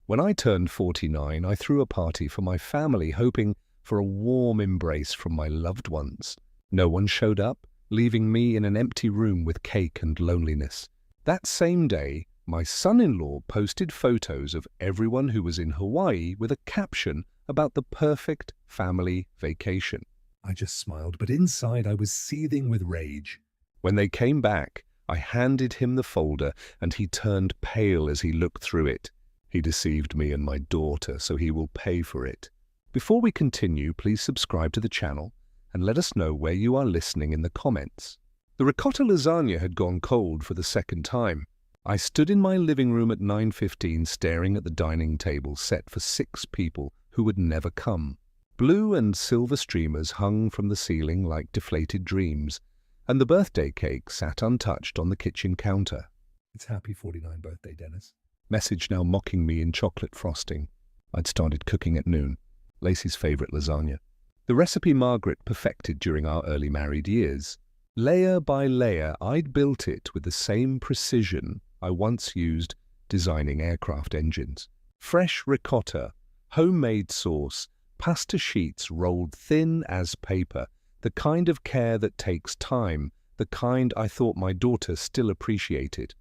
When I turned 49, I threw a party for my family, hoping for a warm embrace from my loved ones. No one showed up, leaving me in an empty room with cake and loneliness. That same day, my son-in-law posted photos of everyone who was in Hawaii with a caption about the perfect family vacation. I just smiled, but inside I was seething with rage. When they came back, I handed him the folder, and he turned pale as he looked through it. He deceived me and my daughter, so he will pay for it. Before we continue, please subscribe to the channel and let us know where you are listening in the comments. The ricotta lasagna had gone cold for the second time. I stood in my living room at 9:15 staring at the dining table set for 6 people who would never come. Blue and silver streamers hung from the ceiling like deflated dreams, and the birthday cake sat untouched on the kitchen counter. "It's happy 49th birthday, Dennis." Message now mocking me in chocolate frosting. I'd started cooking at noon. Lacey's favorite lasagna. The recipe Margaret perfected during our early married years. Layer by layer, I'd built it with the same precision I once used designing aircraft engines. Fresh ricotta, homemade sauce, pasta sheets rolled thin as paper, the kind of care that takes time, the kind I thought my daughter still appreciated.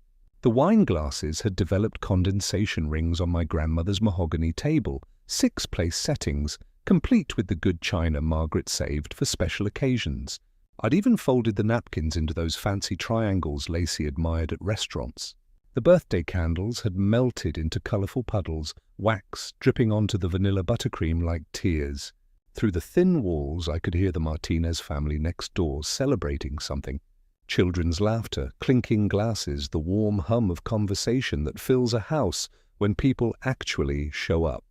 The wine glasses had developed condensation rings on my grandmother's mahogany table, 6-place settings, complete with the good china Margaret saved for special occasions. I'd even folded the napkins into those fancy triangles Lacey admired at restaurants. The birthday candles had melted into colourful puddles, wax dripping onto the vanilla buttercream like tears. Through the thin walls, I could hear the Martinez family next door celebrating something. Children's laughter, clinking glasses, the warm hum of conversation that fills a house when people actually show up.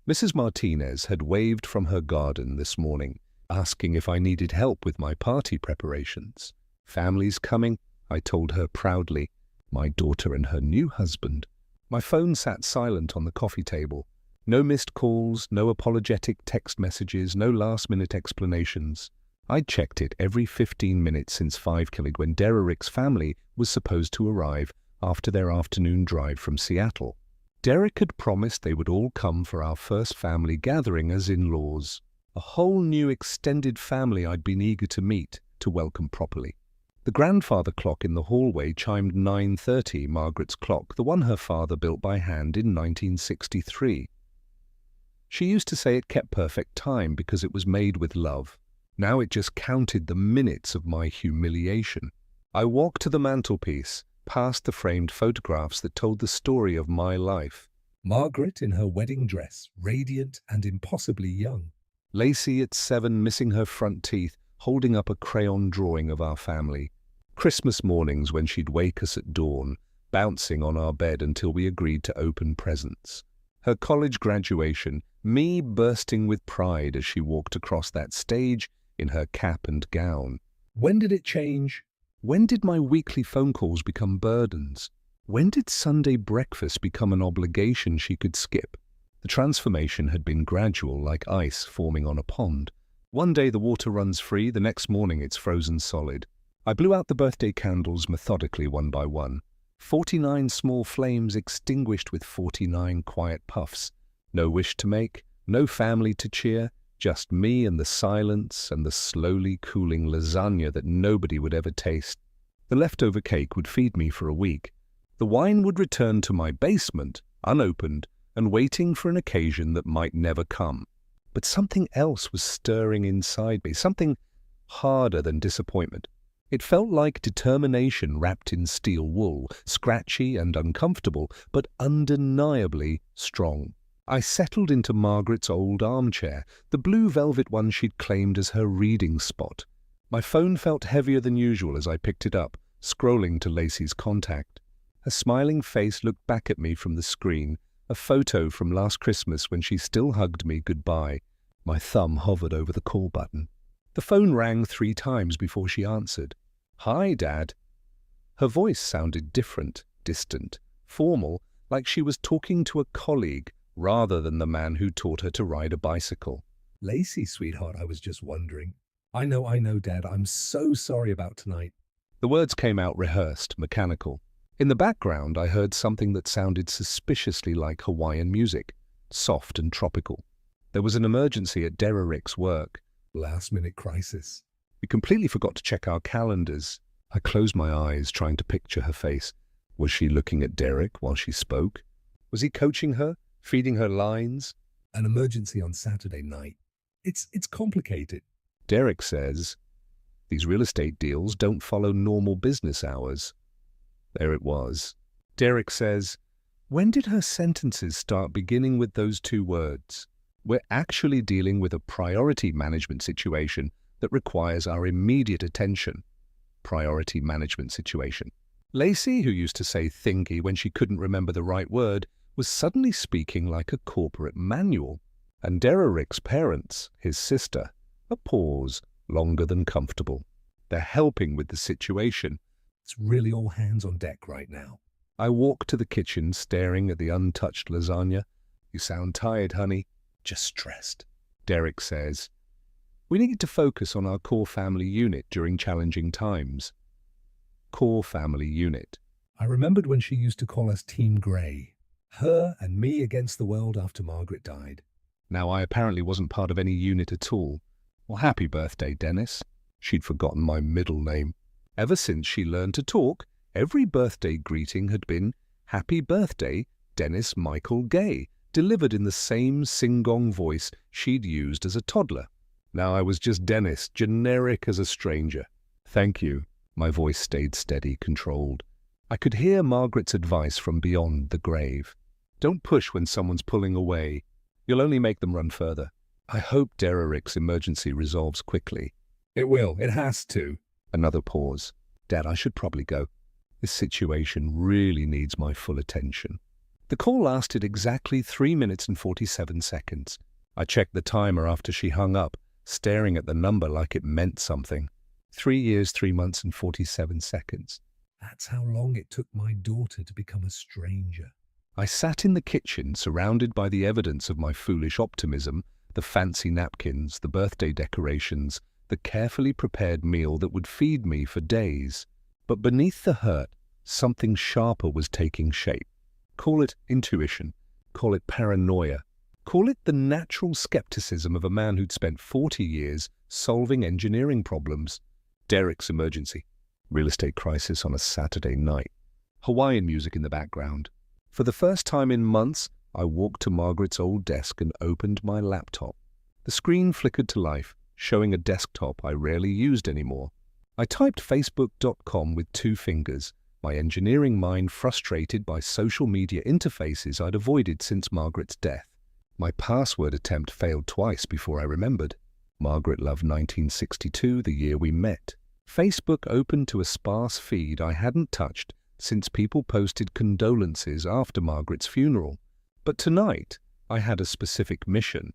Mrs. Martinez had waved from her garden this morning, asking if I needed help with my party preparations. "Family's coming," I told her proudly. My daughter and her new husband. My phone sat silent on the coffee table. No missed calls, no apologetic text messages, no last-minute explanations. I'd checked it every 15 minutes since 5 killed when Derek's family was supposed to arrive after their afternoon drive from Seattle. Derek had promised they would all come for our first family gathering as in-laws. A whole new extended family I'd been eager to meet, to welcome properly. The grandfather clock in the hallway chimed 9:30, Margaret's clock, the one her father built by hand in 1963. She used to say it kept perfect time because it was made with love. Now it just counted the minutes of my humiliation. I walked to the mantelpiece, past the framed photographs that told the story of my life. Margaret in her wedding dress, radiant and impossibly young. Lacey at 7, missing her front teeth, holding up a crayon drawing of our family. Christmas mornings when she'd wake us at dawn, bouncing on our bed until we agreed to open presents. Her college graduation, me bursting with pride as she walked across that stage in her cap and gown. When did it change? When did my weekly phone calls become burdens? When did Sunday breakfast become an obligation she could skip? The transformation had been gradual, like ice forming on a pond. One day the water runs free, the next morning it's frozen solid. I blew out the birthday candles methodically one by one. 49 small flames extinguished with 49 quiet puffs. No wish to make, no family to cheer, just me and the silence and the slowly cooling lasagna that nobody would ever taste. The leftover cake would feed me for a week. The wine would return to my basement, unopened, and waiting for an occasion that might never come. But something else was stirring inside me, something harder than disappointment. It felt like determination wrapped in steel wool, scratchy and uncomfortable, but undeniably strong. I settled into Margaret's old armchair, the blue velvet one she'd claimed as her reading spot. My phone felt heavier than usual as I picked it up, scrolling to Lacey's contact. Her smiling face looked back at me from the screen, a photo from last Christmas when she still hugged me goodbye. My thumb hovered over the call button. The phone rang 3 times before she answered. "Hi, Dad." Her voice sounded different, distant, formal, like she was talking to a colleague rather than the man who taught her to ride a bicycle. "Lacey, sweetheart, I was just wondering." I know, Dad. I'm so sorry about tonight." The words came out rehearsed, mechanical. In the background, I heard something that sounded suspiciously like Hawaiian music, soft and tropical. There was an emergency at Derek's work. Last-minute crisis. We completely forgot to check our calendars. I closed my eyes, trying to picture her face. Was she looking at Derek while she spoke? Was he coaching her, feeding her lines? An emergency on Saturday night. It's complicated. Derek says, these real estate deals don't follow normal business hours. There it was. Derek says, when did her sentences start beginning with those two words? We're actually dealing with a priority management situation that requires our immediate attention. Priority management situation. Lacey, who used to say thingy when she couldn't remember the right word, was suddenly speaking like a corporate manual. And Derek's parents, his sister, a pause longer than comfortable. They're helping with the situation. It's really all hands on deck right now. I walk to the kitchen, staring at the untouched lasagna. You sound tired, honey. Just stressed. Derek says, we need to focus on our core family unit during challenging times. Core family unit. I remembered when she used to call us Team Grey. Her and me against the world after Margaret died. Now I apparently wasn't part of any unit at all. Well, happy birthday, Dennis. She'd forgotten my middle name. Ever since she learned to talk, every birthday greeting had been, Happy birthday, Dennis Michael Gay, delivered in the same sing-gong voice she'd used as a toddler. Now I was just Dennis, generic as a stranger. Thank you. My voice stayed steady, controlled. I could hear Margaret's advice from beyond the grave. Don't push when someone's pulling away. You'll only make them run further. I hope Derek's emergency resolves quickly. It will. It has to. Another pause. Dad, I should probably go. This situation really needs my full attention. The call lasted exactly 3 minutes and 47 seconds. I checked the timer after she hung up, staring at the number like it meant something. 3 years, 3 months and 47 seconds. That's how long it took my daughter to become a stranger. I sat in the kitchen, surrounded by the evidence of my foolish optimism, the fancy napkins, the birthday decorations, the carefully prepared meal that would feed me for days. But beneath the hurt, something sharper was taking shape. Call it intuition, call it paranoia, call it the natural skepticism of a man who'd spent 40 years solving engineering problems. Derek's emergency. Real estate crisis on a Saturday night. Hawaiian music in the background. For the first time in months, I walked to Margaret's old desk and opened my laptop. The screen flickered to life, showing a desktop I rarely used anymore. I typed facebook.com with 2 fingers, my engineering mind frustrated by social media interfaces I'd avoided since Margaret's death. My password attempt failed twice before I remembered. Margaret loved 1962, the year we met. Facebook opened to a sparse feed I hadn't touched since people posted condolences after Margaret's funeral. But tonight, I had a specific mission.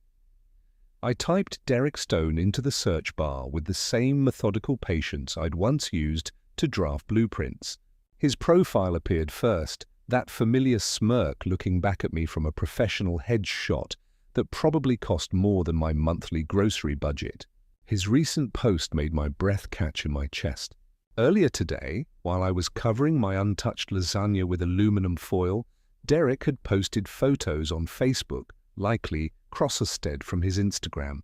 I typed Derek Stone into the search bar with the same methodical patience I'd once used to draft blueprints. His profile appeared first, that familiar smirk looking back at me from a professional headshot that probably cost more than my monthly grocery budget. His recent post made my breath catch in my chest. Earlier today, while I was covering my untouched lasagna with aluminum foil, Derek had posted photos on Facebook, likely Crosserstead from his Instagram.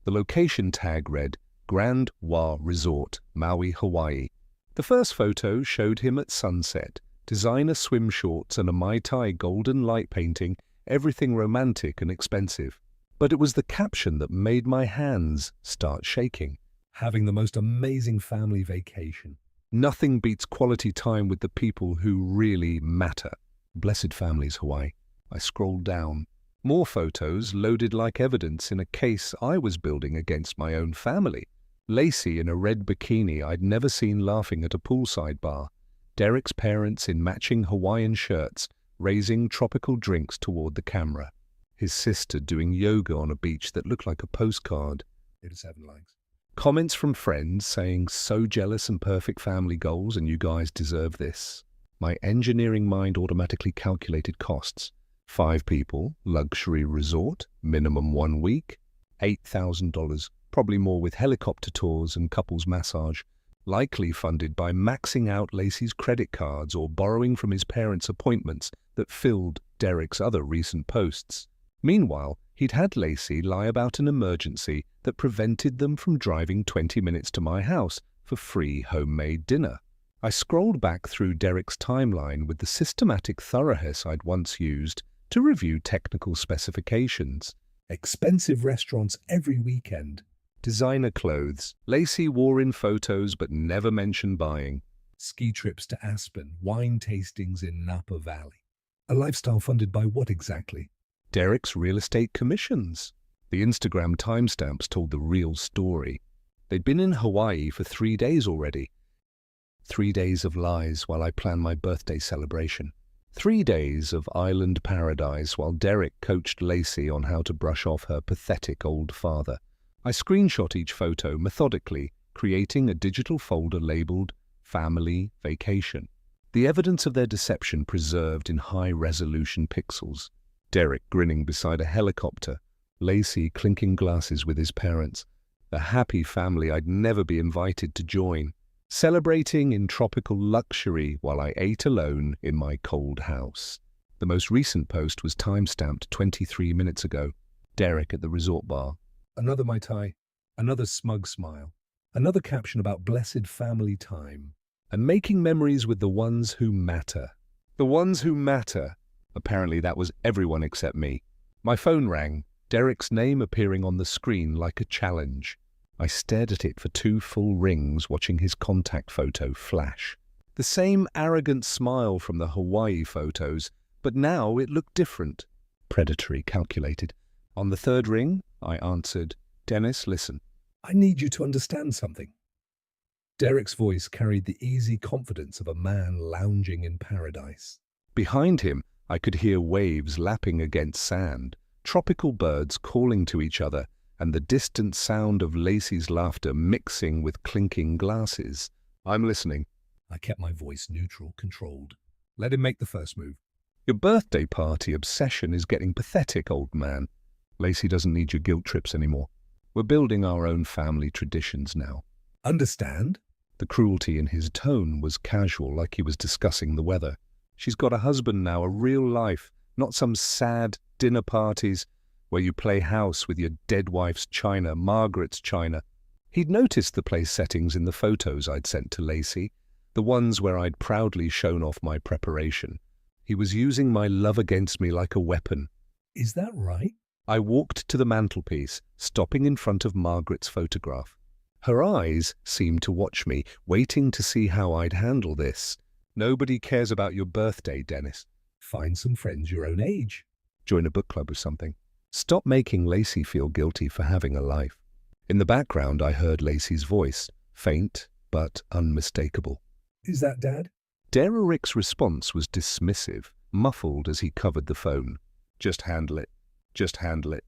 The location tag read, Grand Wa Resort, Maui, Hawaii. The first photo showed him at sunset, designer swim shorts and a Mai Tai golden light painting, everything romantic and expensive. But it was the caption that made my hands start shaking. Having the most amazing family vacation. Nothing beats quality time with the people who really matter. Blessed families, Hawaii. I scrolled down. More photos loaded like evidence in a case I was building against my own family. Lacey in a red bikini I'd never seen laughing at a poolside bar. Derek's parents in matching Hawaiian shirts, raising tropical drinks toward the camera. His sister doing yoga on a beach that looked like a postcard. 7 likes. Comments from friends saying, so jealous and perfect family goals and you guys deserve this. My engineering mind automatically calculated costs. 5 people, luxury resort, minimum 1 week, $8,000, probably more with helicopter tours and couples massage. likely funded by maxing out Lacey's credit cards or borrowing from his parents' appointments that filled Derek's other recent posts. Meanwhile, he'd had Lacey lie about an emergency that prevented them from driving 20 minutes to my house for free homemade dinner. I scrolled back through Derek's timeline with the systematic thoroughness I'd once used to review technical specifications. Expensive restaurants every weekend. Designer clothes Lacey wore in photos but never mentioned buying. Ski trips to Aspen, wine tastings in Napa Valley. A lifestyle funded by what exactly? Derek's real estate commissions. The Instagram timestamps told the real story. They'd been in Hawaii for 3 days already. 3 days of lies while I planned my birthday celebration. 3 days of island paradise while Derek coached Lacey on how to brush off her pathetic old father. I screenshot each photo methodically, creating a digital folder labeled Family Vacation. The evidence of their deception preserved in high-resolution pixels. Derek grinning beside a helicopter, Lacey clinking glasses with his parents, a happy family I'd never be invited to join, celebrating in tropical luxury while I ate alone in my cold house. The most recent post was timestamped 23 minutes ago. Derek at the resort bar. Another Mai Tai, another smug smile, another caption about blessed family time, and making memories with the ones who matter. The ones who matter. Apparently that was everyone except me. My phone rang, Derek's name appearing on the screen like a challenge. I stared at it for 2 full rings, watching his contact photo flash. The same arrogant smile from the Hawaii photos, but now it looked different. Predatory, calculated. On the 3rd ring, I answered, Dennis, listen. I need you to understand something. Derek's voice carried the easy confidence of a man lounging in paradise. Behind him, I could hear waves lapping against sand, tropical birds calling to each other, and the distant sound of Lacey's laughter mixing with clinking glasses. I'm listening. I kept my voice neutral, controlled. Let him make the first move. Your birthday party obsession is getting pathetic, old man. Lacey doesn't need your guilt trips anymore. We're building our own family traditions now. Understand? The cruelty in his tone was casual, like he was discussing the weather. She's got a husband now, a real life, not some sad dinner parties where you play house with your dead wife's china, Margaret's china. He'd noticed the place settings in the photos I'd sent to Lacey, the ones where I'd proudly shown off my preparation. He was using my love against me like a weapon. Is that right? I walked to the mantelpiece, stopping in front of Margaret's photograph. Her eyes seemed to watch me, waiting to see how I'd handle this. Nobody cares about your birthday, Dennis. Find some friends your own age. Join a book club or something. Stop making Lacey feel guilty for having a life. In the background, I heard Lacey's voice, faint but unmistakable. Is that Dad? Derek's response was dismissive, muffled as he covered the phone. Just handle it. Just handle it.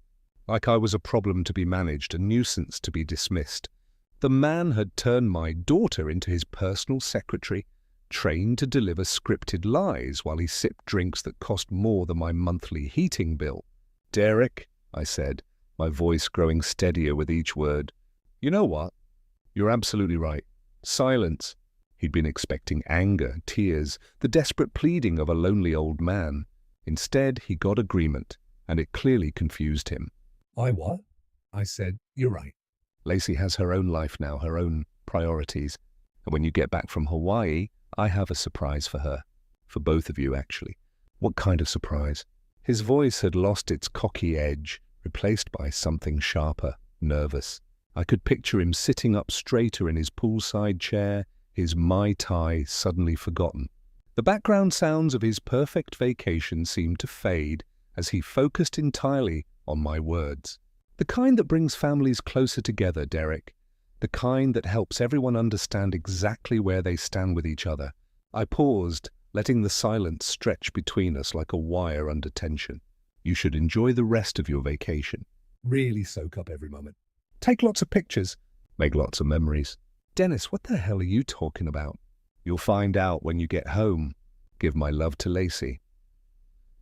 Like I was a problem to be managed, a nuisance to be dismissed. The man had turned my daughter into his personal secretary, trained to deliver scripted lies while he sipped drinks that cost more than my monthly heating bill. Derek, I said, my voice growing steadier with each word. You know what? You're absolutely right. Silence. He'd been expecting anger, tears, the desperate pleading of a lonely old man. Instead, he got agreement, and it clearly confused him. I what? I said, you're right. Lacey has her own life now, her own priorities. And when you get back from Hawaii, I have a surprise for her. For both of you, actually. What kind of surprise? His voice had lost its cocky edge, replaced by something sharper, nervous. I could picture him sitting up straighter in his poolside chair, his Mai Tai suddenly forgotten. The background sounds of his perfect vacation seemed to fade as he focused entirely on my words. The kind that brings families closer together, Derek. The kind that helps everyone understand exactly where they stand with each other. I paused, letting the silence stretch between us like a wire under tension. You should enjoy the rest of your vacation. Really soak up every moment. Take lots of pictures. Make lots of memories. Dennis, what the hell are you talking about? You'll find out when you get home. Give my love to Lacey.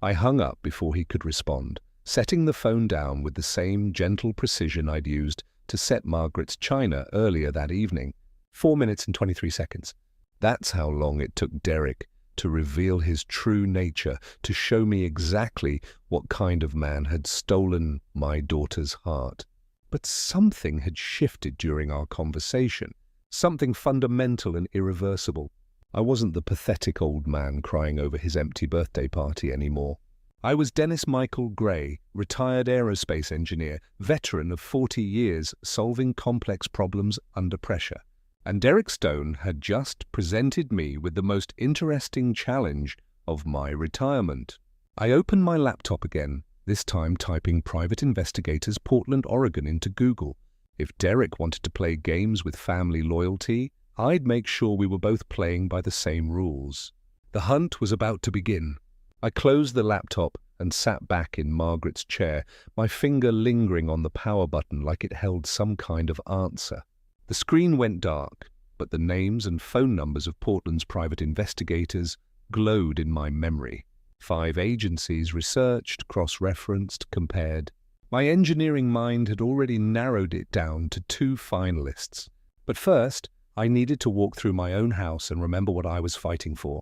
I hung up before he could respond, setting the phone down with the same gentle precision I'd used to set Margaret's china earlier that evening. 4 minutes and 23 seconds. That's how long it took Derek to reveal his true nature, to show me exactly what kind of man had stolen my daughter's heart. But something had shifted during our conversation, something fundamental and irreversible. I wasn't the pathetic old man crying over his empty birthday party anymore. I was Dennis Michael Gray, retired aerospace engineer, veteran of 40 years solving complex problems under pressure. And Derek Stone had just presented me with the most interesting challenge of my retirement. I opened my laptop again, this time typing Private Investigators Portland, Oregon into Google. If Derek wanted to play games with family loyalty, I'd make sure we were both playing by the same rules. The hunt was about to begin. I closed the laptop and sat back in Margaret's chair, my finger lingering on the power button like it held some kind of answer. The screen went dark, but the names and phone numbers of Portland's private investigators glowed in my memory. 5 agencies researched, cross-referenced, compared. My engineering mind had already narrowed it down to 2 finalists. But first, I needed to walk through my own house and remember what I was fighting for.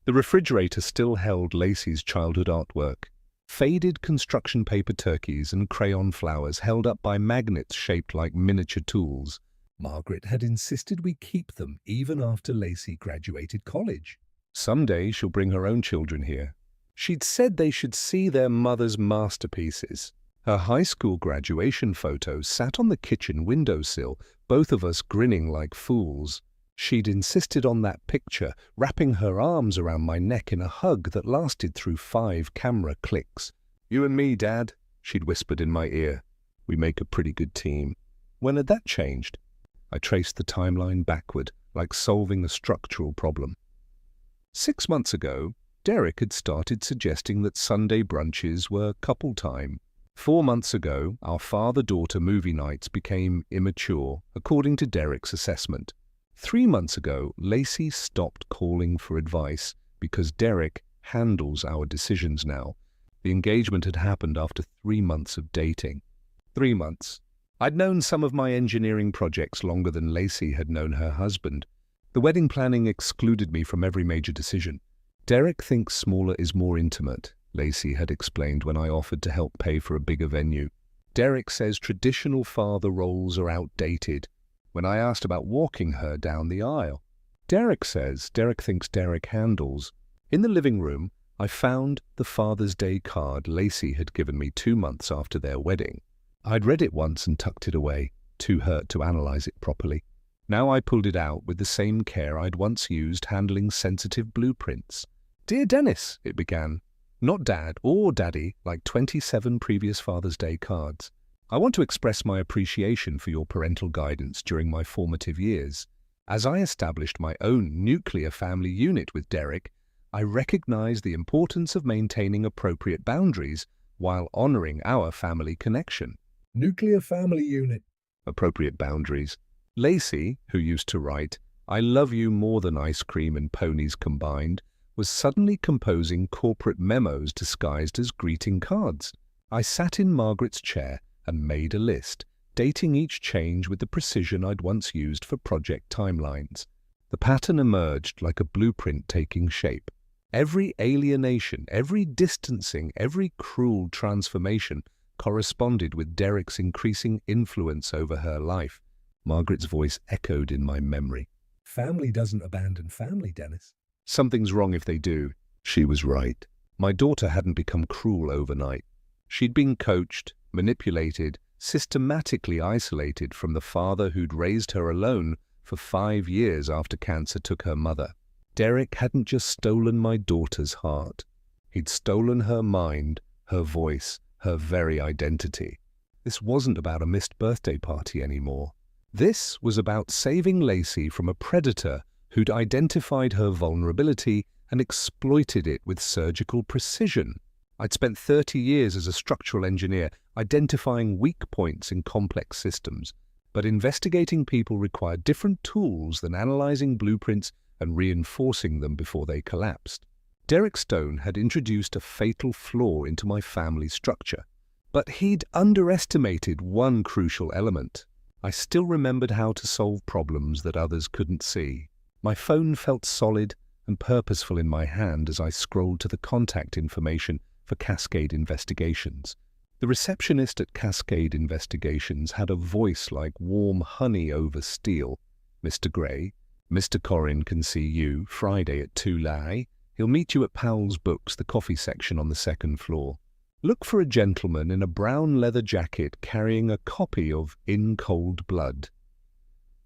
The refrigerator still held Lacey's childhood artwork. Faded construction paper turkeys and crayon flowers held up by magnets shaped like miniature tools. Margaret had insisted we keep them even after Lacey graduated college. Someday she'll bring her own children here. She'd said they should see their mother's masterpieces. Her high school graduation photo sat on the kitchen windowsill, both of us grinning like fools. She'd insisted on that picture, wrapping her arms around my neck in a hug that lasted through 5 camera clicks. "You and me, Dad," she'd whispered in my ear. "We make a pretty good team." When had that changed? I traced the timeline backward, like solving a structural problem. 6 months ago, Derek had started suggesting that Sunday brunches were couple time. 4 months ago, our father-daughter movie nights became immature, according to Derek's assessment. 3 months ago, Lacey stopped calling for advice because Derek handles our decisions now. The engagement had happened after 3 months of dating. 3 months. I'd known some of my engineering projects longer than Lacey had known her husband. The wedding planning excluded me from every major decision. Derek thinks smaller is more intimate, Lacey had explained when I offered to help pay for a bigger venue. Derek says traditional father roles are outdated. When I asked about walking her down the aisle, Derek says Derek thinks Derek handles. In the living room, I found the Father's Day card Lacey had given me 2 months after their wedding. I'd read it once and tucked it away, too hurt to analyze it properly. Now I pulled it out with the same care I'd once used handling sensitive blueprints. "Dear Dennis," it began. Not Dad or Daddy, like 27 previous Father's Day cards. "I want to express my appreciation for your parental guidance during my formative years. As I established my own nuclear family unit with Derek, I recognized the importance of maintaining appropriate boundaries while honoring our family connection." Nuclear family unit. Appropriate boundaries. Lacey, who used to write, "I love you more than ice cream and ponies combined," was suddenly composing corporate memos disguised as greeting cards. I sat in Margaret's chair and made a list, dating each change with the precision I'd once used for project timelines. The pattern emerged like a blueprint taking shape. Every alienation, every distancing, every cruel transformation corresponded with Derek's increasing influence over her life. Margaret's voice echoed in my memory. "Family doesn't abandon family, Dennis." "Something's wrong if they do." She was right. My daughter hadn't become cruel overnight. She'd been coached, manipulated, systematically isolated from the father who'd raised her alone for 5 years after cancer took her mother. Derek hadn't just stolen my daughter's heart. He'd stolen her mind, her voice, her very identity. This wasn't about a missed birthday party anymore. This was about saving Lacey from a predator who'd identified her vulnerability and exploited it with surgical precision. I'd spent 30 years as a structural engineer identifying weak points in complex systems, but investigating people required different tools than analyzing blueprints and reinforcing them before they collapsed. Derek Stone had introduced a fatal flaw into my family structure, but he'd underestimated one crucial element. I still remembered how to solve problems that others couldn't see. My phone felt solid and purposeful in my hand as I scrolled to the contact information for Cascade Investigations. The receptionist at Cascade Investigations had a voice like warm honey over steel. "Mr. Gray, Mr. Corrin can see you Friday at 2 Lai. He'll meet you at Powell's Books, the coffee section on the second floor. Look for a gentleman in a brown leather jacket carrying a copy of In Cold Blood."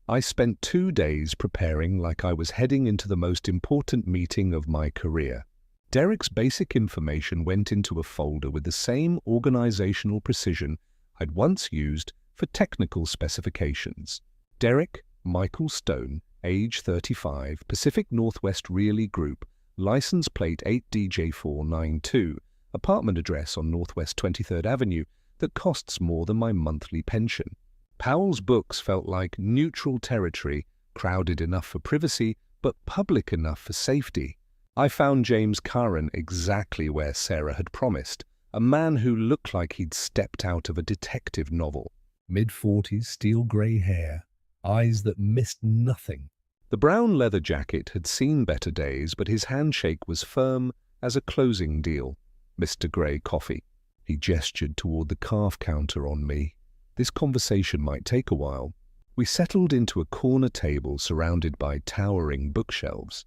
I spent 2 days preparing like I was heading into the most important meeting of my career. Derek's basic information went into a folder with the same organizational precision I'd once used for technical specifications. Derek Michael Stone, age 35, Pacific Northwest Realty Group, license plate 8DJ492, apartment address on Northwest 23rd Avenue that costs more than my monthly pension. Powell's Books felt like neutral territory, crowded enough for privacy, but public enough for safety. I found James Curran exactly where Sarah had promised, a man who looked like he'd stepped out of a detective novel. Mid-40s, steel grey hair, eyes that missed nothing. The brown leather jacket had seen better days, but his handshake was firm as a closing deal. "Mr. Gray, coffee." He gestured toward the calf counter on me. This conversation might take a while. We settled into a corner table surrounded by towering bookshelves.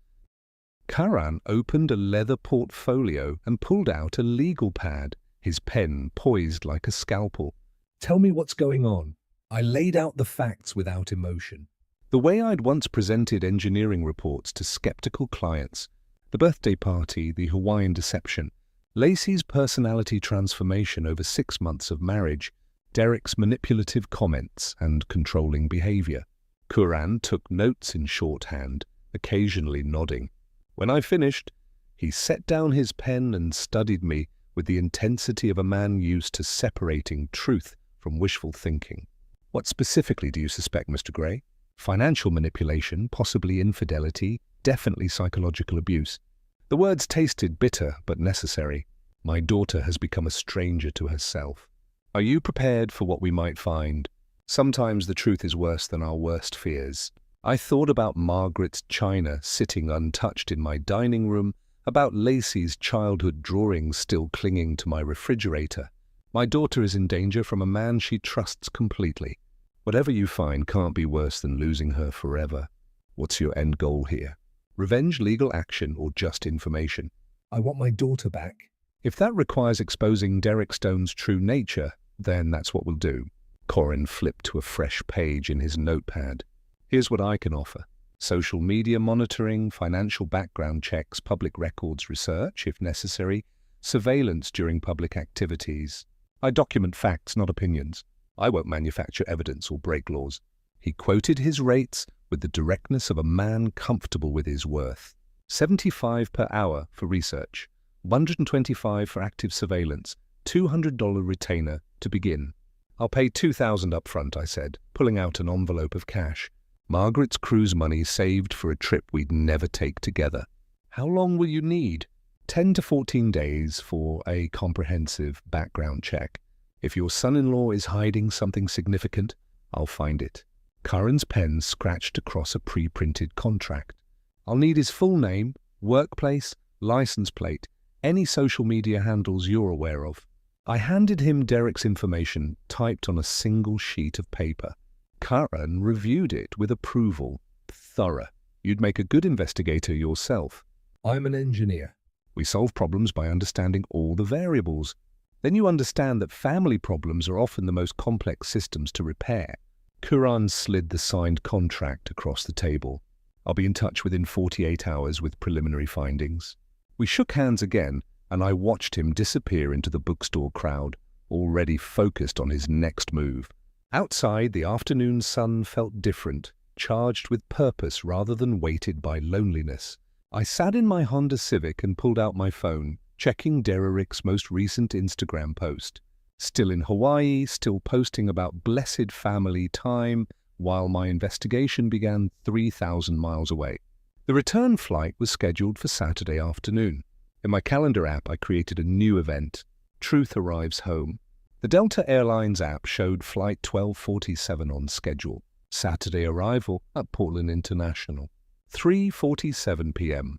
Karan opened a leather portfolio and pulled out a legal pad, his pen poised like a scalpel. "Tell me what's going on." I laid out the facts without emotion. The way I'd once presented engineering reports to skeptical clients. The birthday party, the Hawaiian deception, Lacey's personality transformation over 6 months of marriage, Derek's manipulative comments and controlling behavior. Kuran took notes in shorthand, occasionally nodding. When I finished, he set down his pen and studied me with the intensity of a man used to separating truth from wishful thinking. "What specifically do you suspect, Mr. Gray?" "Financial manipulation, possibly infidelity, definitely psychological abuse." The words tasted bitter but necessary. "My daughter has become a stranger to herself." "Are you prepared for what we might find?" "Sometimes the truth is worse than our worst fears." I thought about Margaret's china sitting untouched in my dining room, about Lacey's childhood drawings still clinging to my refrigerator. My daughter is in danger from a man she trusts completely. Whatever you find can't be worse than losing her forever. What's your end goal here? Revenge, legal action, or just information? "I want my daughter back." "If that requires exposing Derek Stone's true nature, then that's what we'll do." Corrin flipped to a fresh page in his notepad. "Here's what I can offer. Social media monitoring, financial background checks, public records research, if necessary, surveillance during public activities. I document facts, not opinions. I won't manufacture evidence or break laws." He quoted his rates with the directness of a man comfortable with his worth. $75 per hour for research, $125 for active surveillance, $200 retainer to begin. "I'll pay $2,000 up front," I said, pulling out an envelope of cash. Margaret's cruise money saved for a trip we'd never take together. "How long will you need?" 10 to 14 days for a comprehensive background check. "If your son-in-law is hiding something significant, I'll find it." Curran's pen scratched across a pre-printed contract. "I'll need his full name, workplace, license plate, any social media handles you're aware of." I handed him Derek's information typed on a single sheet of paper. Curran reviewed it with approval. "Thorough. You'd make a good investigator yourself." "I'm an engineer." "We solve problems by understanding all the variables. Then you understand that family problems are often the most complex systems to repair." Curran slid the signed contract across the table. "I'll be in touch within 48 hours with preliminary findings." We shook hands again, and I watched him disappear into the bookstore crowd, already focused on his next move. Outside, the afternoon sun felt different, charged with purpose rather than weighted by loneliness. I sat in my Honda Civic and pulled out my phone, checking Derek's most recent Instagram post. Still in Hawaii, still posting about blessed family time, while my investigation began 3,000 miles away. The return flight was scheduled for Saturday afternoon. In my calendar app, I created a new event. Truth arrives home. The Delta Airlines app showed flight 1247 on schedule. Saturday arrival at Portland International. 3:47 p.m.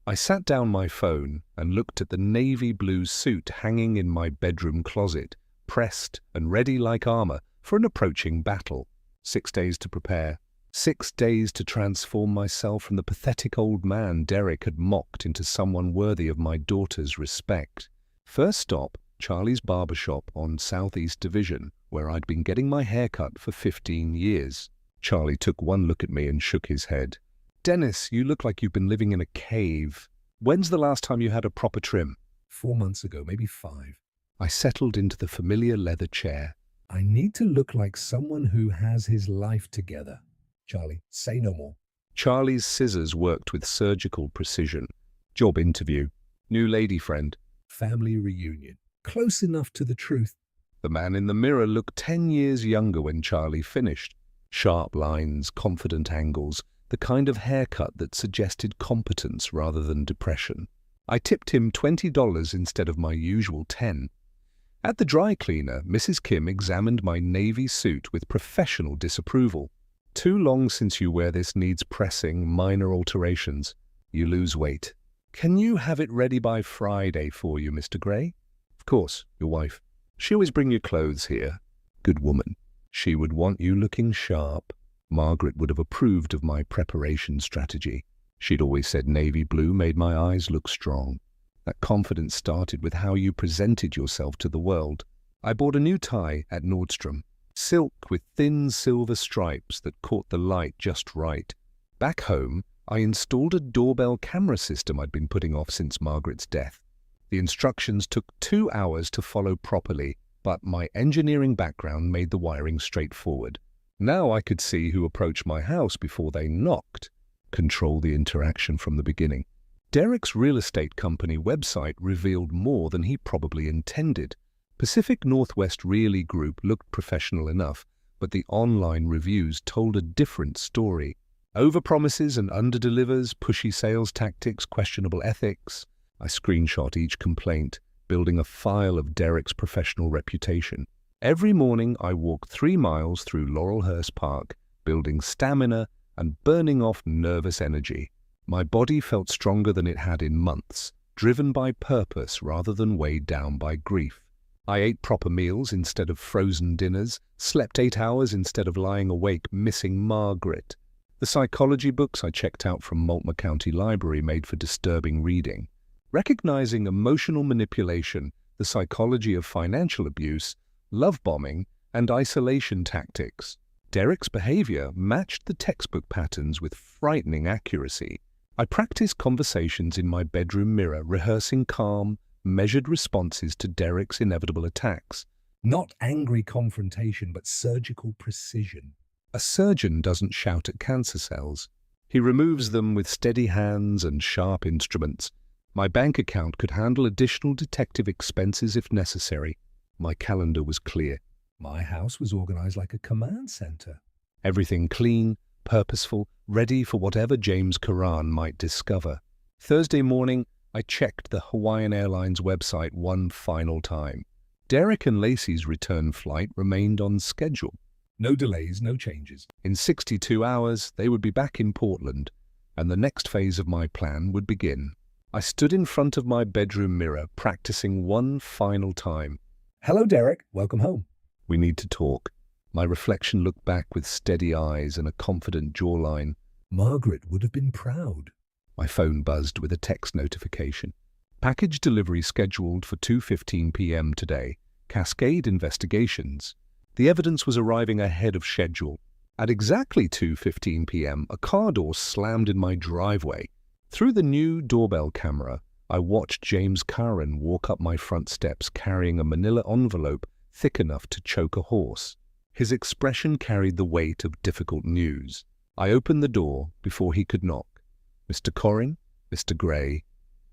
I sat down my phone and looked at the navy blue suit hanging in my bedroom closet, pressed and ready like armor for an approaching battle. 6 days to prepare. 6 days to transform myself from the pathetic old man Derek had mocked into someone worthy of my daughter's respect. First stop, Charlie's barbershop on Southeast Division, where I'd been getting my hair cut for 15 years. Charlie took one look at me and shook his head. "Dennis, you look like you've been living in a cave. When's the last time you had a proper trim?" 4 months ago, maybe 5. I settled into the familiar leather chair. I need to look like someone who has his life together. Charlie, say no more. Charlie's scissors worked with surgical precision. Job interview. New lady friend. Family reunion. Close enough to the truth. The man in the mirror looked 10 years younger when Charlie finished. Sharp lines, confident angles, the kind of haircut that suggested competence rather than depression. I tipped him $20 instead of my usual 10. At the dry cleaner, Mrs. Kim examined my navy suit with professional disapproval. "Too long since you wear this, needs pressing, minor alterations. You lose weight. Can you have it ready by Friday for you, Mr. Gray?" "Of course, your wife. She always bring your clothes here. Good woman. She would want you looking sharp." Margaret would have approved of my preparation strategy. She'd always said navy blue made my eyes look strong. That confidence started with how you presented yourself to the world. I bought a new tie at Nordstrom. Silk with thin silver stripes that caught the light just right. Back home, I installed a doorbell camera system I'd been putting off since Margaret's death. The instructions took 2 hours to follow properly, but my engineering background made the wiring straightforward. Now I could see who approached my house before they knocked. Control the interaction from the beginning. Derek's real estate company website revealed more than he probably intended. Pacific Northwest Realty Group looked professional enough, but the online reviews told a different story. Overpromises and underdelivers, pushy sales tactics, questionable ethics. I screenshot each complaint, building a file of Derek's professional reputation. Every morning I walked 3 miles through Laurelhurst Park, building stamina and burning off nervous energy. My body felt stronger than it had in months, driven by purpose rather than weighed down by grief. I ate proper meals instead of frozen dinners, slept 8 hours instead of lying awake missing Margaret. The psychology books I checked out from Multnomah County Library made for disturbing reading. Recognizing emotional manipulation, the psychology of financial abuse, love bombing, and isolation tactics. Derek's behavior matched the textbook patterns with frightening accuracy. I practiced conversations in my bedroom mirror, rehearsing calm, measured responses to Derek's inevitable attacks. Not angry confrontation, but surgical precision. A surgeon doesn't shout at cancer cells. He removes them with steady hands and sharp instruments. My bank account could handle additional detective expenses if necessary. My calendar was clear. My house was organized like a command center. Everything clean, purposeful, ready for whatever James Curran might discover. Thursday morning, I checked the Hawaiian Airlines website one final time. Derek and Lacey's return flight remained on schedule. No delays, no changes. In 62 hours, they would be back in Portland, and the next phase of my plan would begin. I stood in front of my bedroom mirror, practicing one final time. "Hello, Derek. Welcome home." "We need to talk." My reflection looked back with steady eyes and a confident jawline. "Margaret would have been proud." My phone buzzed with a text notification. "Package delivery scheduled for 2:15 p.m. today. Cascade investigations." The evidence was arriving ahead of schedule. At exactly 2:15 p.m., a car door slammed in my driveway. Through the new doorbell camera, I watched James Curran walk up my front steps carrying a manila envelope thick enough to choke a horse. His expression carried the weight of difficult news. I opened the door before he could knock. "Mr. Corrin? Mr. Gray?"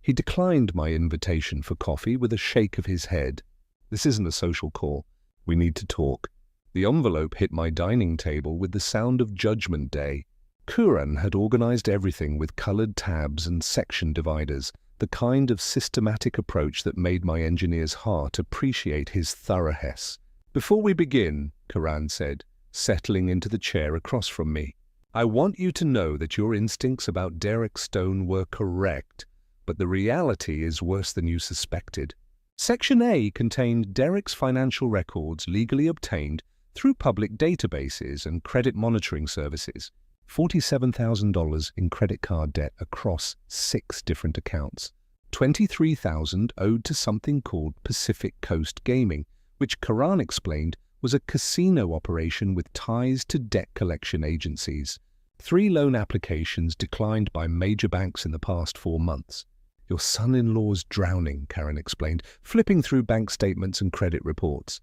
He declined my invitation for coffee with a shake of his head. "This isn't a social call. We need to talk." The envelope hit my dining table with the sound of Judgment Day. Curran had organized everything with colored tabs and section dividers, the kind of systematic approach that made my engineer's heart appreciate his thoroughness. "Before we begin," Karan said, settling into the chair across from me, "I want you to know that your instincts about Derek Stone were correct, but the reality is worse than you suspected." Section A contained Derek's financial records legally obtained through public databases and credit monitoring services. $47,000 in credit card debt across 6 different accounts. $23,000 owed to something called Pacific Coast Gaming, which Karan explained was a casino operation with ties to debt collection agencies. 3 loan applications declined by major banks in the past 4 months. "Your son-in-law's drowning," Karen explained, flipping through bank statements and credit reports.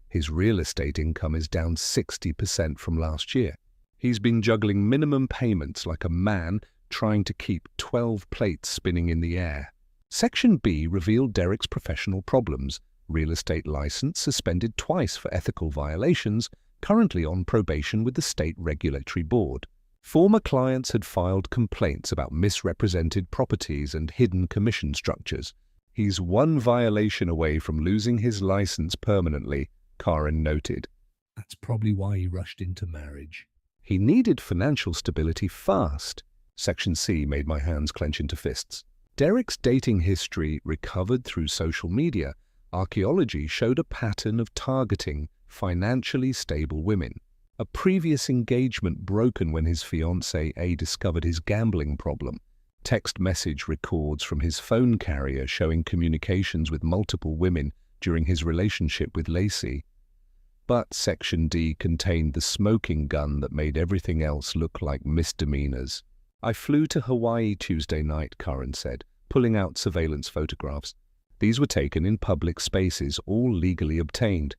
"His real estate income is down 60% from last year. He's been juggling minimum payments like a man trying to keep 12 plates spinning in the air." Section B revealed Derek's professional problems: real estate license suspended twice for ethical violations, currently on probation with the state regulatory board. Former clients had filed complaints about misrepresented properties and hidden commission structures. "He's 1 violation away from losing his license permanently," Karen noted. That's probably why he rushed into marriage. "He needed financial stability fast." Section C made my hands clench into fists. Derek's dating history recovered through social media. Archaeology showed a pattern of targeting financially stable women. A previous engagement broken when his fiancée A discovered his gambling problem. Text message records from his phone carrier showing communications with multiple women during his relationship with Lacey. But Section D contained the smoking gun that made everything else look like misdemeanors. "I flew to Hawaii Tuesday night," Karen said, pulling out surveillance photographs. These were taken in public spaces, all legally obtained.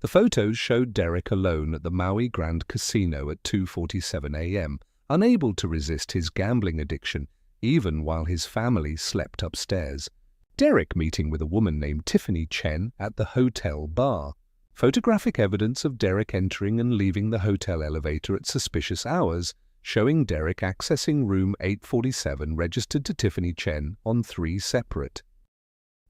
The photos showed Derek alone at the Maui Grand Casino at 2:47 a.m., unable to resist his gambling addiction, even while his family slept upstairs. Derek meeting with a woman named Tiffany Chen at the hotel bar. Photographic evidence of Derek entering and leaving the hotel elevator at suspicious hours, showing Derek accessing room 847 registered to Tiffany Chen on 3 separate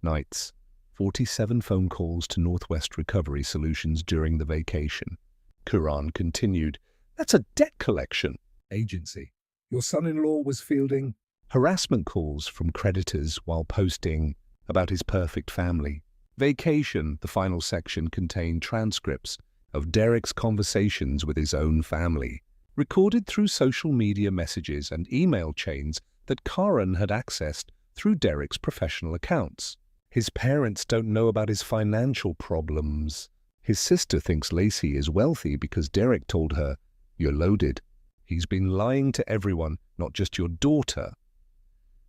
nights. 47 phone calls to Northwest Recovery Solutions during the vacation. Karan continued, "That's a debt collection Agency. Your son-in-law was fielding harassment calls from creditors while posting about his perfect family. Vacation, the final section, contained transcripts of Derek's conversations with his own family, recorded through social media messages and email chains that Karen had accessed through Derek's professional accounts. His parents don't know about his financial problems. His sister thinks Lacey is wealthy because Derek told her, "You're loaded." He's been lying to everyone, not just your daughter.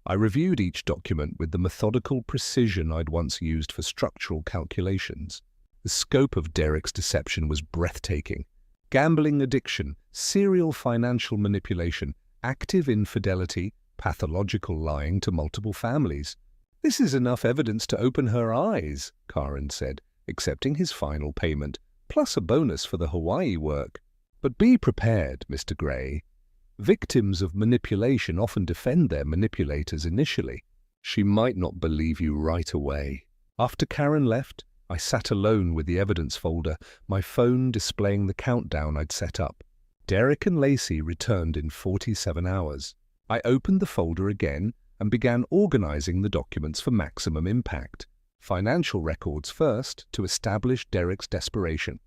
I reviewed each document with the methodical precision I'd once used for structural calculations. The scope of Derek's deception was breathtaking. Gambling addiction, serial financial manipulation, active infidelity, pathological lying to multiple families. "This is enough evidence to open her eyes," Karen said, accepting his final payment, plus a bonus for the Hawaii work. "But be prepared, Mr. Gray. Victims of manipulation often defend their manipulators initially. She might not believe you right away." After Karen left, I sat alone with the evidence folder, my phone displaying the countdown I'd set up. Derek and Lacey returned in 47 hours. I opened the folder again and began organizing the documents for maximum impact. Financial records first, to establish Derek's desperation.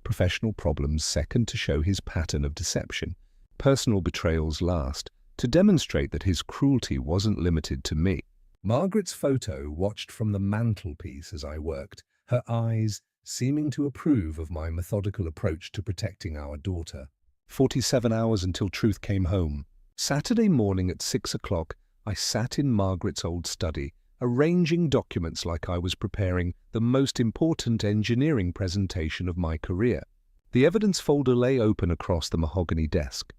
Professional problems second, to show his pattern of deception. Personal betrayals last, to demonstrate that his cruelty wasn't limited to me. Margaret's photo watched from the mantelpiece as I worked, her eyes seeming to approve of my methodical approach to protecting our daughter. 47 hours until truth came home. Saturday morning at 6 o'clock, I sat in Margaret's old study, arranging documents like I was preparing the most important engineering presentation of my career. The evidence folder lay open across the mahogany desk.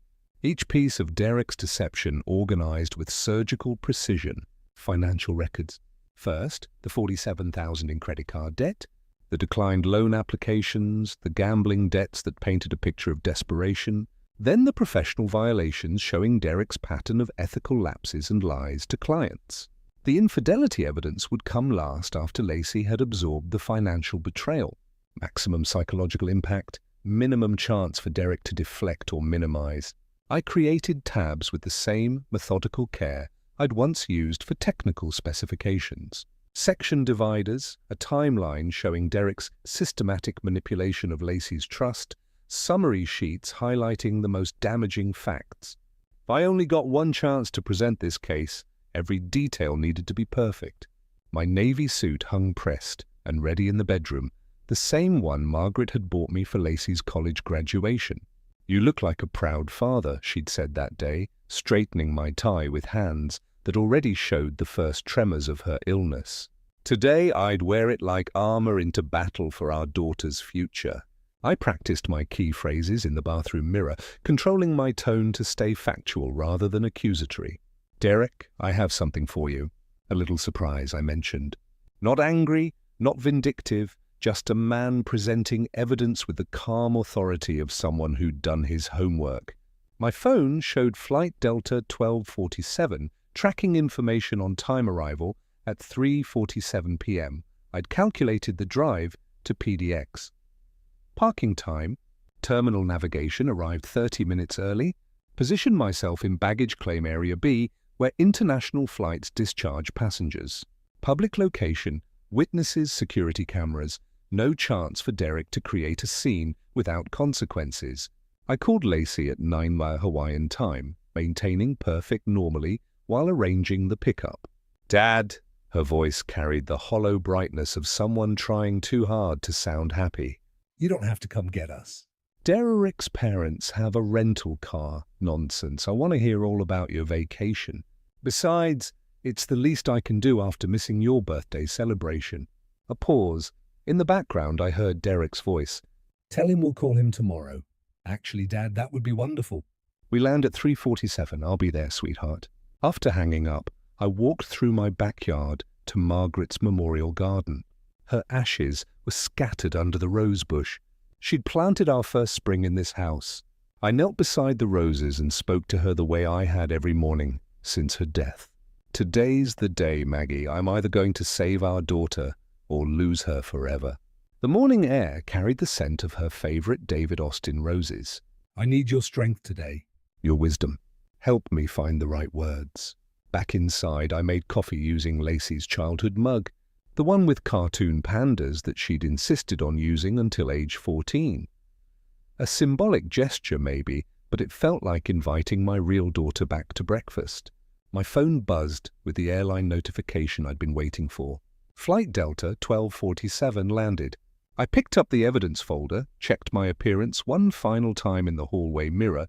Each piece of Derek's deception organized with surgical precision. Financial records. First, the $47,000 in credit card debt, the declined loan applications, the gambling debts that painted a picture of desperation, then the professional violations showing Derek's pattern of ethical lapses and lies to clients. The infidelity evidence would come last after Lacey had absorbed the financial betrayal. Maximum psychological impact, minimum chance for Derek to deflect or minimize. I created tabs with the same methodical care I'd once used for technical specifications. Section dividers, a timeline showing Derek's systematic manipulation of Lacey's trust, summary sheets highlighting the most damaging facts. If I only got one chance to present this case, every detail needed to be perfect. My navy suit hung pressed and ready in the bedroom, the same one Margaret had bought me for Lacey's college graduation. "You look like a proud father," she'd said that day, straightening my tie with hands that already showed the first tremors of her illness. Today I'd wear it like armor into battle for our daughter's future. I practiced my key phrases in the bathroom mirror, controlling my tone to stay factual rather than accusatory. "Derek, I have something for you." A little surprise, I mentioned. Not angry, not vindictive, just a man presenting evidence with the calm authority of someone who'd done his homework. My phone showed Flight Delta 1247 tracking information on time arrival at 3:47 p.m. I'd calculated the drive to PDX. Parking time, terminal navigation arrived 30 minutes early, positioned myself in baggage claim area B, where international flights discharge passengers. Public location, witnesses, security cameras, no chance for Derek to create a scene without consequences. I called Lacey at 9 Hawaiian time, maintaining perfect normally while arranging the pickup. "Dad," her voice carried the hollow brightness of someone trying too hard to sound happy. "You don't have to come get us." "Derek's parents have a rental car." "Nonsense. I want to hear all about your vacation. Besides, it's the least I can do after missing your birthday celebration." A pause. In the background, I heard Derek's voice. "Tell him we'll call him tomorrow." "Actually, Dad, that would be wonderful." "We land at 3:47. I'll be there, sweetheart." After hanging up, I walked through my backyard to Margaret's memorial garden. Her ashes were scattered under the rose bush. She'd planted our first spring in this house. I knelt beside the roses and spoke to her the way I had every morning since her death. "Today's the day, Maggie. I'm either going to save our daughter or lose her forever." The morning air carried the scent of her favorite David Austin roses. "I need your strength today." "Your wisdom. Help me find the right words." Back inside, I made coffee using Lacey's childhood mug, the one with cartoon pandas that she'd insisted on using until age 14. A symbolic gesture, maybe, but it felt like inviting my real daughter back to breakfast. My phone buzzed with the airline notification I'd been waiting for. Flight Delta 1247 landed. I picked up the evidence folder, checked my appearance one final time in the hallway mirror,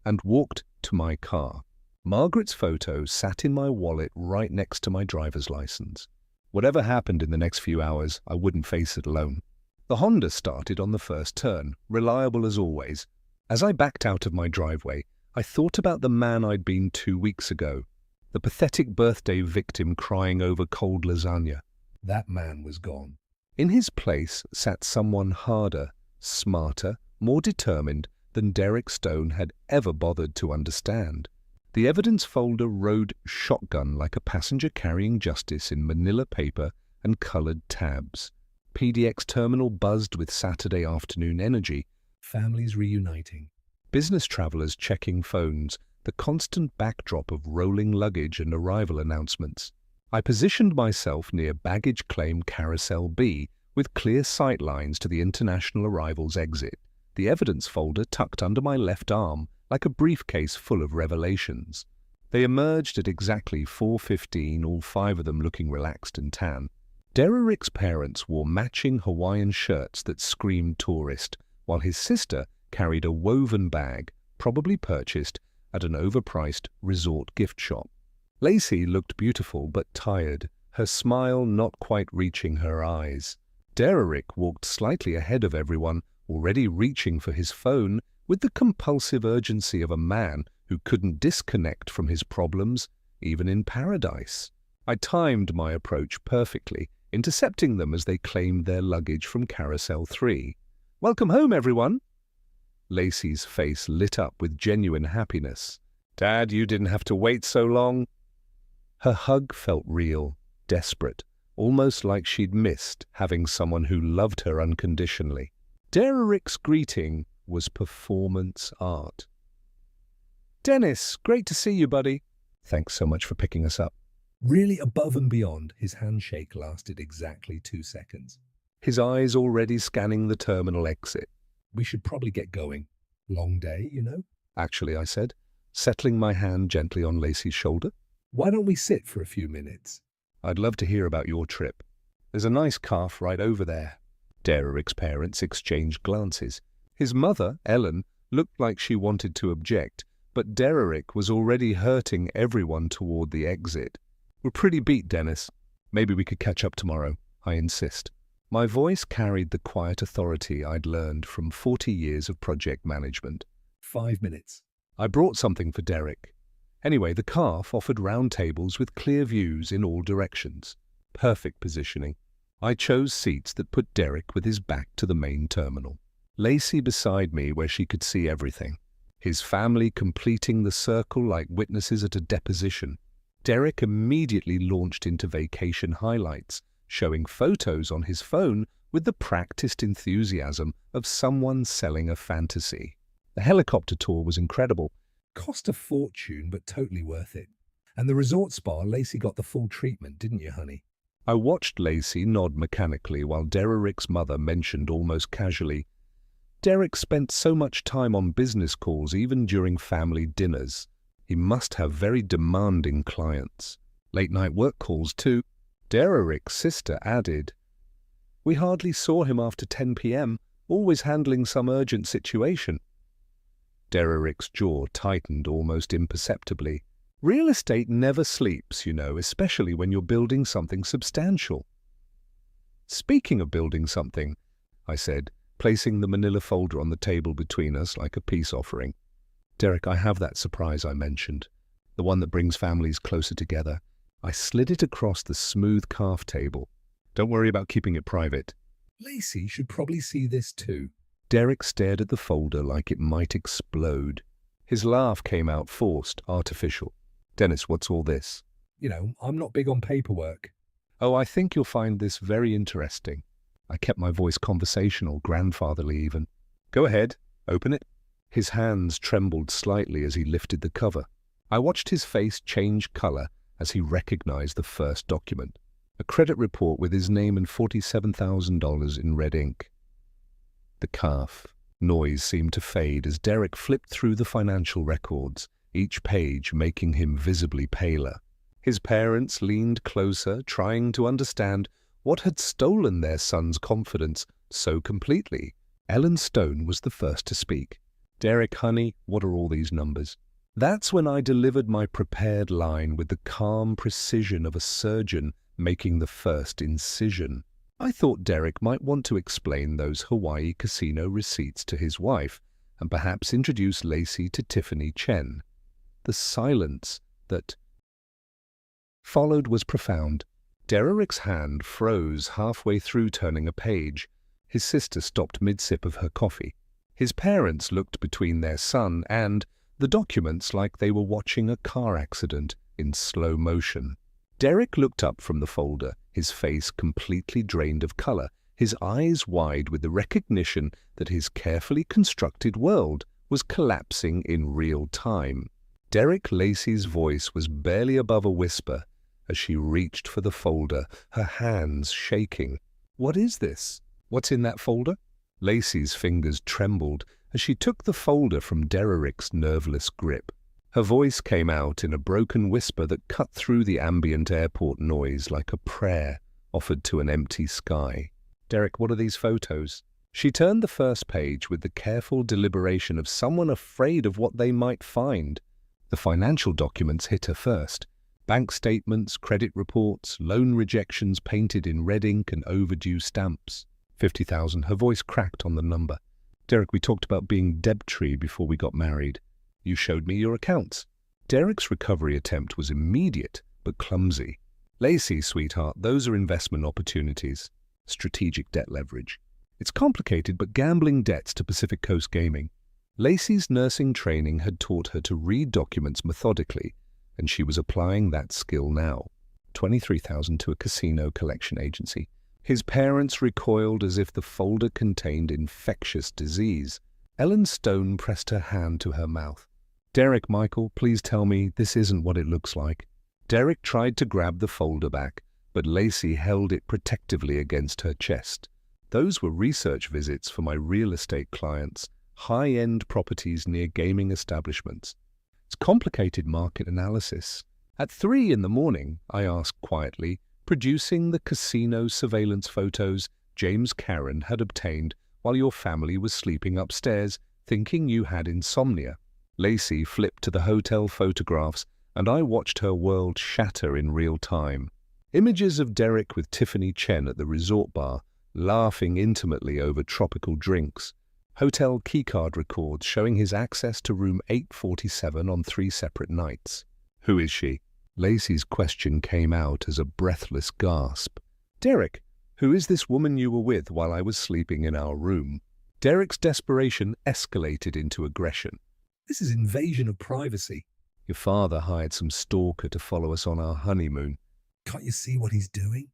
and walked to my car. Margaret's photo sat in my wallet right next to my driver's license. Whatever happened in the next few hours, I wouldn't face it alone. The Honda started on the first turn, reliable as always. As I backed out of my driveway, I thought about the man I'd been 2 weeks ago, the pathetic birthday victim crying over cold lasagna. That man was gone. In his place sat someone harder, smarter, more determined than Derek Stone had ever bothered to understand. The evidence folder rode shotgun like a passenger carrying justice in manila paper and colored tabs. PDX terminal buzzed with Saturday afternoon energy. Families reuniting. Business travelers checking phones, the constant backdrop of rolling luggage and arrival announcements. I positioned myself near baggage claim carousel B with clear sight lines to the international arrivals exit, the evidence folder tucked under my left arm like a briefcase full of revelations. They emerged at exactly 4:15, all 5 of them looking relaxed and tan. Derek's parents wore matching Hawaiian shirts that screamed tourist, while his sister carried a woven bag, probably purchased at an overpriced resort gift shop. Lacey looked beautiful but tired, her smile not quite reaching her eyes. Derek walked slightly ahead of everyone, already reaching for his phone with the compulsive urgency of a man who couldn't disconnect from his problems, even in paradise. I timed my approach perfectly, intercepting them as they claimed their luggage from Carousel 3. "Welcome home, everyone!" Lacey's face lit up with genuine happiness. "Dad, you didn't have to wait so long." Her hug felt real, desperate, almost like she'd missed having someone who loved her unconditionally. Derek's greeting was performance art. "Dennis, great to see you, buddy. Thanks so much for picking us up." Really above and beyond, his handshake lasted exactly 2 seconds. His eyes already scanning the terminal exit. "We should probably get going. Long day, you know?" "Actually," I said, settling my hand gently on Lacey's shoulder. "Why don't we sit for a few minutes?" "I'd love to hear about your trip. There's a nice calf right over there." Derek's parents exchanged glances. His mother, Ellen, looked like she wanted to object, but Derek was already hurting everyone toward the exit. "We're pretty beat, Dennis. Maybe we could catch up tomorrow," I insist. My voice carried the quiet authority I'd learned from 40 years of project management. 5 minutes. I brought something for Derek. Anyway, the calf offered round tables with clear views in all directions. Perfect positioning. I chose seats that put Derek with his back to the main terminal. Lacey beside me where she could see everything. His family completing the circle like witnesses at a deposition. Derek immediately launched into vacation highlights, showing photos on his phone with the practiced enthusiasm of someone selling a fantasy. The helicopter tour was incredible. Cost a fortune, but totally worth it. And the resort spa, Lacey got the full treatment, didn't you, honey? I watched Lacey nod mechanically while Derek's mother mentioned almost casually, "Derek spent so much time on business calls even during family dinners. He must have very demanding clients. Late-night work calls too." Derek's sister added, "We hardly saw him after 10 p.m., always handling some urgent situation." Derek's jaw tightened almost imperceptibly. "Real estate never sleeps, you know, especially when you're building something substantial." "Speaking of building something," I said, placing the manila folder on the table between us like a peace offering. "Derek, I have that surprise I mentioned, the one that brings families closer together." I slid it across the smooth calf table. "Don't worry about keeping it private." "Lacey should probably see this too." Derek stared at the folder like it might explode. His laugh came out forced, artificial. "Dennis, what's all this?" "You know, I'm not big on paperwork." "Oh, I think you'll find this very interesting." I kept my voice conversational, grandfatherly even. "Go ahead, open it." His hands trembled slightly as he lifted the cover. I watched his face change color as he recognized the first document. A credit report with his name and $47,000 in red ink. The calf. Noise seemed to fade as Derek flipped through the financial records, each page making him visibly paler. His parents leaned closer, trying to understand what had stolen their son's confidence so completely. Ellen Stone was the first to speak. "Derek, honey, what are all these numbers?" That's when I delivered my prepared line with the calm precision of a surgeon making the first incision. I thought Derek might want to explain those Hawaii casino receipts to his wife and perhaps introduce Lacey to Tiffany Chen. The silence that followed was profound. Derek's hand froze halfway through turning a page. His sister stopped mid-sip of her coffee. His parents looked between their son and the documents like they were watching a car accident in slow motion. Derek looked up from the folder, his face completely drained of color, his eyes wide with the recognition that his carefully constructed world was collapsing in real time. Derek Lacey's voice was barely above a whisper as she reached for the folder, her hands shaking. "What is this? What's in that folder?" Lacey's fingers trembled as she took the folder from Derek's nerveless grip. Her voice came out in a broken whisper that cut through the ambient airport noise like a prayer offered to an empty sky. "Derek, what are these photos?" She turned the first page with the careful deliberation of someone afraid of what they might find. The financial documents hit her first. Bank statements, credit reports, loan rejections painted in red ink and overdue stamps. 50,000. Her voice cracked on the number. "Derek, we talked about being debt-free before we got married. You showed me your accounts." Derek's recovery attempt was immediate, but clumsy. "Lacey, sweetheart, those are investment opportunities. Strategic debt leverage. It's complicated, but gambling debts to Pacific Coast Gaming." Lacey's nursing training had taught her to read documents methodically, and she was applying that skill now. 23,000 to a casino collection agency. His parents recoiled as if the folder contained infectious disease. Ellen Stone pressed her hand to her mouth. Derek, Michael, please tell me this isn't what it looks like. Derek tried to grab the folder back, but Lacey held it protectively against her chest. Those were research visits for my real estate clients, high-end properties near gaming establishments. It's complicated market analysis. At 3 in the morning, I asked quietly, producing the casino surveillance photos James Karen had obtained while your family was sleeping upstairs, thinking you had insomnia. Lacey flipped to the hotel photographs, and I watched her world shatter in real time. Images of Derek with Tiffany Chen at the resort bar, laughing intimately over tropical drinks. Hotel keycard records showing his access to room 847 on 3 separate nights. Who is she? Lacey's question came out as a breathless gasp. Derek, who is this woman you were with while I was sleeping in our room? Derek's desperation escalated into aggression. This is invasion of privacy. Your father hired some stalker to follow us on our honeymoon. Can't you see what he's doing?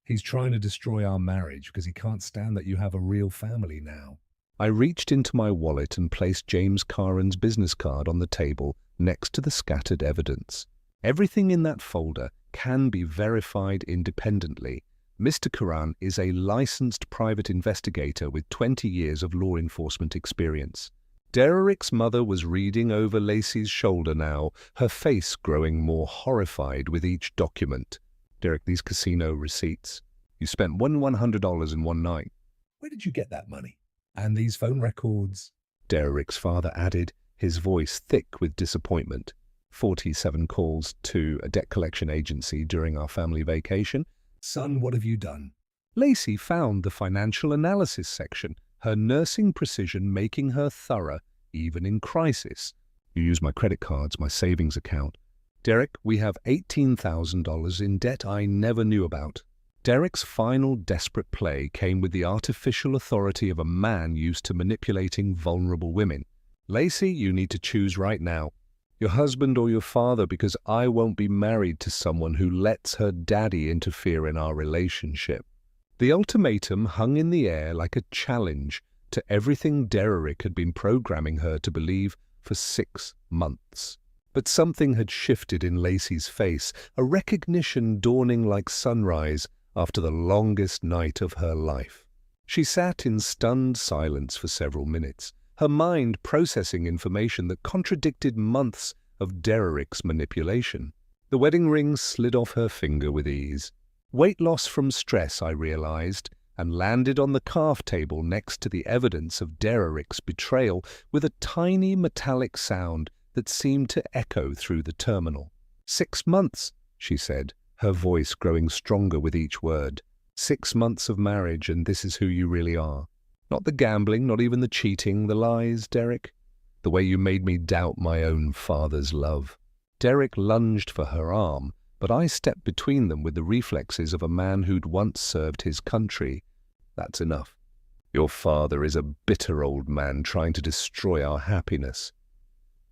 He's trying to destroy our marriage because he can't stand that you have a real family now. I reached into my wallet and placed James Karan's business card on the table next to the scattered evidence. Everything in that folder can be verified independently. Mr. Karan is a licensed private investigator with 20 years of law enforcement experience. Derek's mother was reading over Lacey's shoulder now, her face growing more horrified with each document. Derek, these casino receipts. You spent $100 in one night. Where did you get that money? And these phone records? Derek's father added, his voice thick with disappointment. 47 calls to a debt collection agency during our family vacation. Son, what have you done? Lacey found the financial analysis section, her nursing precision making her thorough, even in crisis. You used my credit cards, my savings account. Derek, we have $18,000 in debt I never knew about. Derek's final desperate play came with the artificial authority of a man used to manipulating vulnerable women. Lacey, you need to choose right now. Your husband or your father, because I won't be married to someone who lets her daddy interfere in our relationship. The ultimatum hung in the air like a challenge to everything Derek had been programming her to believe for 6 months. But something had shifted in Lacey's face, a recognition dawning like sunrise after the longest night of her life. She sat in stunned silence for several minutes, her mind processing information that contradicted months of Derek's manipulation. The wedding ring slid off her finger with ease. Weight loss from stress, I realized, and landed on the calf table next to the evidence of Derek's betrayal with a tiny metallic sound that seemed to echo through the terminal. 6 months, she said, her voice growing stronger with each word. 6 months of marriage, and this is who you really are. Not the gambling, not even the cheating, the lies, Derek. The way you made me doubt my own father's love. Derek lunged for her arm, but I stepped between them with the reflexes of a man who'd once served his country. That's enough. Your father is a bitter old man trying to destroy our happiness.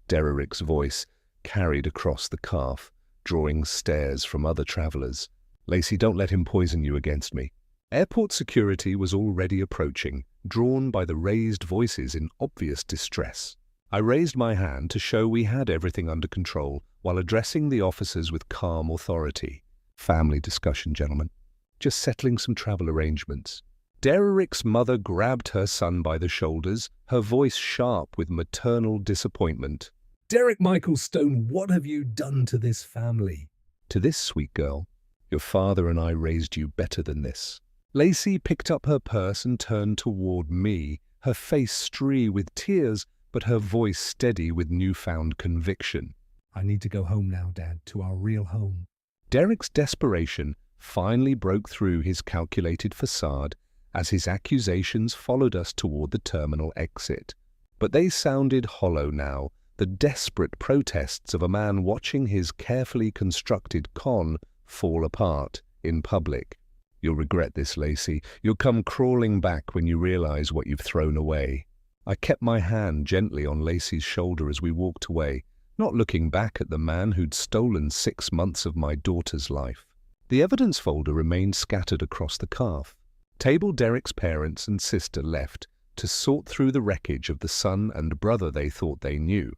Derek's voice carried across the calf, drawing stares from other travelers. Lacey, don't let him poison you against me. Airport security was already approaching, drawn by the raised voices in obvious distress. I raised my hand to show we had everything under control, while addressing the officers with calm authority. Family discussion, gentlemen. Just settling some travel arrangements. Derek's mother grabbed her son by the shoulders, her voice sharp with maternal disappointment. Derek Michael Stone, what have you done to this family? To this sweet girl. Your father and I raised you better than this. Lacey picked up her purse and turned toward me, her face streaked with tears, but her voice steady with newfound conviction. I need to go home now, Dad, to our real home. Derek's desperation finally broke through his calculated facade as his accusations followed us toward the terminal exit. But they sounded hollow now, the desperate protests of a man watching his carefully constructed con fall apart in public. You'll regret this, Lacey. You'll come crawling back when you realize what you've thrown away. I kept my hand gently on Lacey's shoulder as we walked away, not looking back at the man who'd stolen 6 months of my daughter's life. The evidence folder remained scattered across the calf. Table Derek's parents and sister left to sort through the wreckage of the son and brother they thought they knew.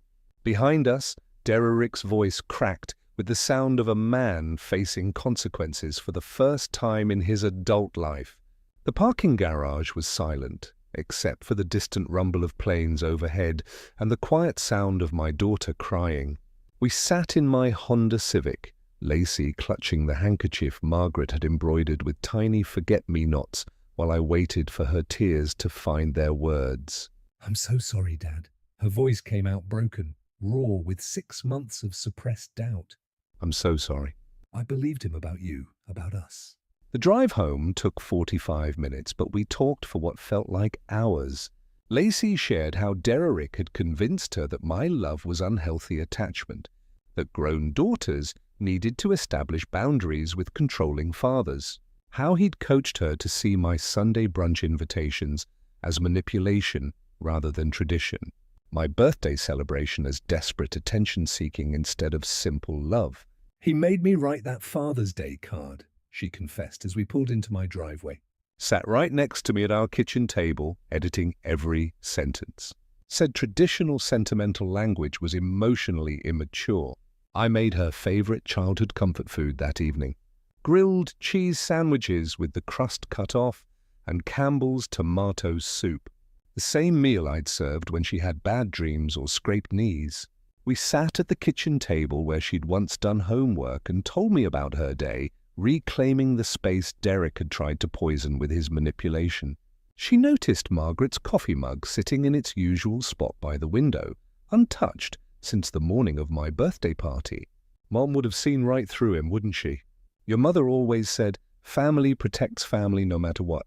Behind us, Derek's voice cracked with the sound of a man facing consequences for the first time in his adult life. The parking garage was silent, except for the distant rumble of planes overhead and the quiet sound of my daughter crying. We sat in my Honda Civic, Lacey clutching the handkerchief Margaret had embroidered with tiny forget-me-nots while I waited for her tears to find their words. "I'm so sorry, Dad." Her voice came out broken, raw with 6 months of suppressed doubt. I'm so sorry. "I believed him about you, about us." The drive home took 45 minutes, but we talked for what felt like hours. Lacey shared how Derek had convinced her that my love was unhealthy attachment, that grown daughters needed to establish boundaries with controlling fathers, how he'd coached her to see my Sunday brunch invitations as manipulation rather than tradition, my birthday celebration as desperate attention-seeking instead of simple love. "He made me write that Father's Day card," she confessed as we pulled into my driveway. Sat right next to me at our kitchen table, editing every sentence. Said traditional sentimental language was emotionally immature. I made her favorite childhood comfort food that evening. Grilled cheese sandwiches with the crust cut off and Campbell's tomato soup. The same meal I'd served when she had bad dreams or scraped knees. We sat at the kitchen table where she'd once done homework and told me about her day, reclaiming the space Derek had tried to poison with his manipulation. She noticed Margaret's coffee mug sitting in its usual spot by the window, untouched since the morning of my birthday party. Mom would have seen right through him, wouldn't she? Your mother always said, family protects family no matter what,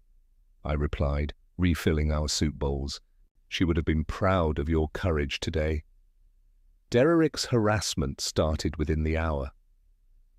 I replied, refilling our soup bowls. She would have been proud of your courage today. Derek's harassment started within the hour.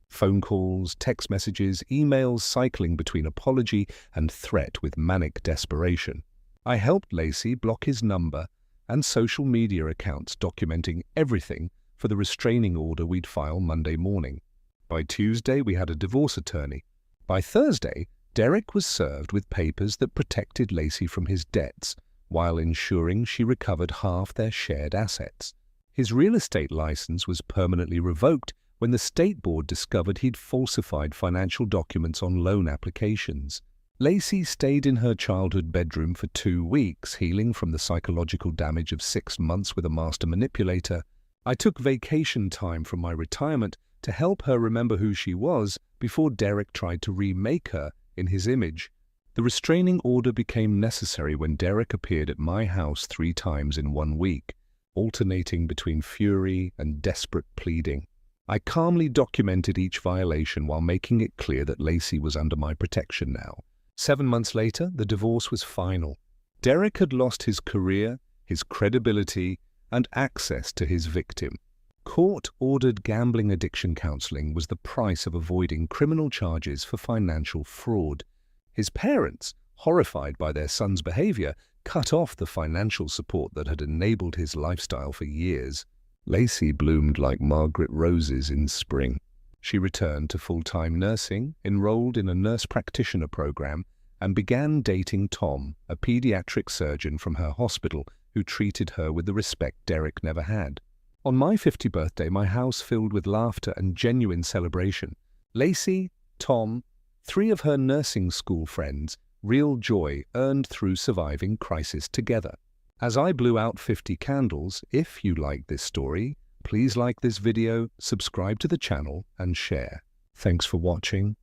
Phone calls, text messages, emails cycling between apology and threat with manic desperation. I helped Lacey block his number and social media accounts documenting everything for the restraining order we'd file Monday morning. By Tuesday, we had a divorce attorney. By Thursday, Derek was served with papers that protected Lacey from his debts, while ensuring she recovered half their shared assets. His real estate license was permanently revoked when the state board discovered he'd falsified financial documents on loan applications. Lacey stayed in her childhood bedroom for 2 weeks, healing from the psychological damage of 6 months with a master manipulator. I took vacation time from my retirement to help her remember who she was before Derek tried to remake her in his image. The restraining order became necessary when Derek appeared at my house 3 times in 1 week, alternating between fury and desperate pleading. I calmly documented each violation while making it clear that Lacey was under my protection now. 7 months later, the divorce was final. Derek had lost his career, his credibility, and access to his victim. Court-ordered gambling addiction counseling was the price of avoiding criminal charges for financial fraud. His parents, horrified by their son's behavior, cut off the financial support that had enabled his lifestyle for years. Lacey bloomed like Margaret roses in spring. She returned to full-time nursing, enrolled in a nurse practitioner program, and began dating Tom, a pediatric surgeon from her hospital who treated her with the respect Derek never had. On my 50th birthday, my house filled with laughter and genuine celebration. Lacey, Tom, 3 of her nursing school friends, real joy earned through surviving crisis together. As I blew out 50 candles, if you like this story, please like this video, subscribe to the channel, and share. Thanks for watching.